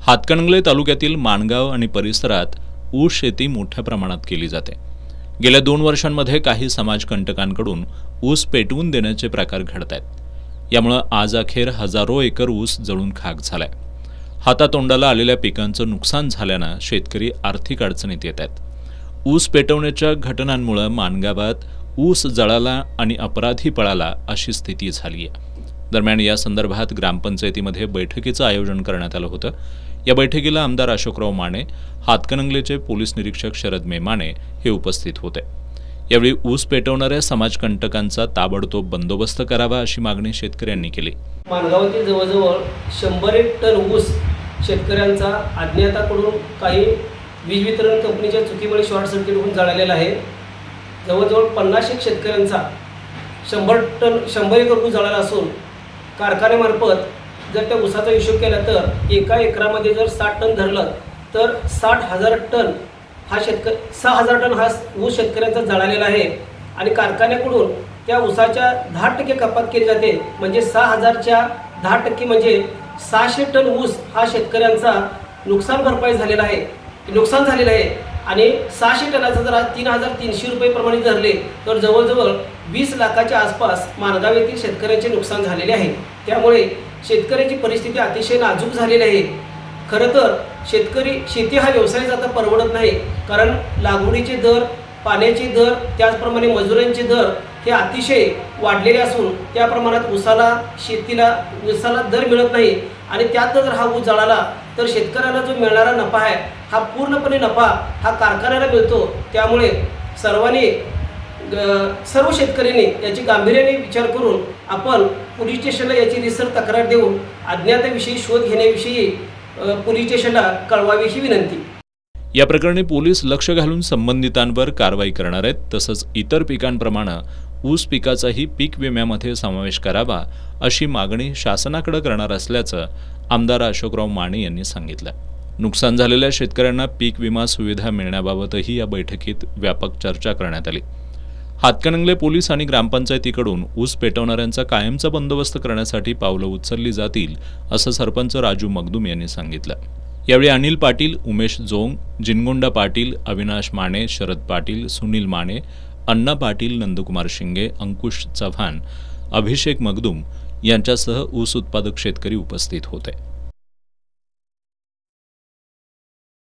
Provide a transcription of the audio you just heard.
हातकणंगले तालुक्यातील माणगाव आणि परिसरात ऊस शेती मोठ्या प्रमाणात केली जाते। गेल्या 2 वर्षांमध्ये काही समाजकंटकांकडून ऊस पेटवून देण्याचे प्रकार घडत आहेत। यामुळे आज अखेर हजारो एकर ऊस जळून खाक झालाय। हातातोंडाला आलेल्या पिकांचं नुकसान झाल्याने शेतकरी आर्थिक अडचणीत येत आहेत। ऊस पेटवण्याच्या घटनांमुळे माणगावात ऊस जळाला आणि अपराधी पळाला अशी स्थिती झाली आहे। दरम्यान या संदर्भात ग्रामपंचायतीमध्ये बैठकीचं आयोजन करण्यात आलं होतं। या बैठकीला आमदार अशोकराव माने, हातकणंगलेचे पोलीस निरीक्षक शरद मेमाने हे उपस्थित होते। यावेळी ऊस पेटवणाऱ्या समाजकंटकांचा ताबडतोब बंदोबस्त करावा अशी मागणी शेतकऱ्यांनी केली। माणगावातील जवळजवळ 100 टन ऊस शेतकऱ्यांचा अज्ञाताकडून काही वीज वितरण कंपनीच्या चुकीमुळे शॉर्ट सर्किट होऊन जळालेला आहे। जवळजवळ 50 शेतकऱ्यांचा 100 एकर ऊस जळाला असून कारखान्यामार्फत जर त्या ऊसाचा हिशोब केला तर एका एकरामध्ये जर 60 टन धरलं तर 60,000 टन हा 6,000 टन हा ऊस शेतकऱ्यांचा जळालेला आहे आणि कारखान्याकडून त्या ऊसाच्या 10% कपात केली जाते। म्हणजे 6,000च्या 10% म्हणजे 600 टन ऊस हा शेतकऱ्यांचा नुकसान भरपाई झालेला आहे, नुकसान झालेलं आहे। आणि 600 टनाचा जर 3,300 रुपये प्रमाणे धरले तर जवळजवळ 20 लाखाच्या आसपास माणगाव येथील शेतकऱ्यांचे नुकसान झालेले आहे। त्यामुळे शेतकऱ्याची परिस्थिती अतिशय नाजूक झालेली आहे। खरं तर शेती हा व्यवसायच आता परवडत नाही, कारण लागवडीचे दर, पाण्याचे दर, त्याचप्रमाणे मजुरांचे दर हे अतिशय वाढलेले असून त्या प्रमाणात ऊसाला दर मिळत नाही आणि त्यात जर हा ऊस जळाला तर शेतकऱ्याला जो मिळणारा नफा आहे हा पूर्णपणे नफा हा कारखान्याला मिळतो। त्यामुळे सर्व शेतकऱ्यांनी याची गांभीर्याने विचार करून आपण पोलीस स्टेशनला याची रिसर तक्रार देऊन अज्ञाताविषयी शोध घेण्याविषयी पोलीस स्टेशनला कळवावी ही विनंती। या प्रकरणी पोलीस लक्ष घालून संबंधितांवर कारवाई करणार आहेत। तसंच इतर पिकांप्रमाणे ऊस पिकाचाही पीक विम्यामध्ये समावेश करावा अशी मागणी शासनाकडे करणार असल्याचं आमदार अशोकराव माने यांनी सांगितलं। नुकसान झालेल्या शेतकऱ्यांना पीक विमा सुविधा मिळण्याबाबतही या बैठकीत व्यापक चर्चा करण्यात आली। हातकणंगले पोलीस आणि ग्रामपंचायतीकडून ऊस पेटवणाऱ्यांचा कायमचा बंदोबस्त करण्यासाठी पावलं उचलली जातील असं सरपंच राजू मगदूम यांनी सांगितलं। यावेळी अनिल पाटील, उमेश जोंग, जिनगोंडा पाटील, अविनाश माने, शरद पाटील, सुनील माने, अण्णा पाटील, नंदकुमार शिंगे, अंकुश चव्हाण, अभिषेक मगदूम यांच्यासह ऊस उत्पादक शेतकरी उपस्थित होते।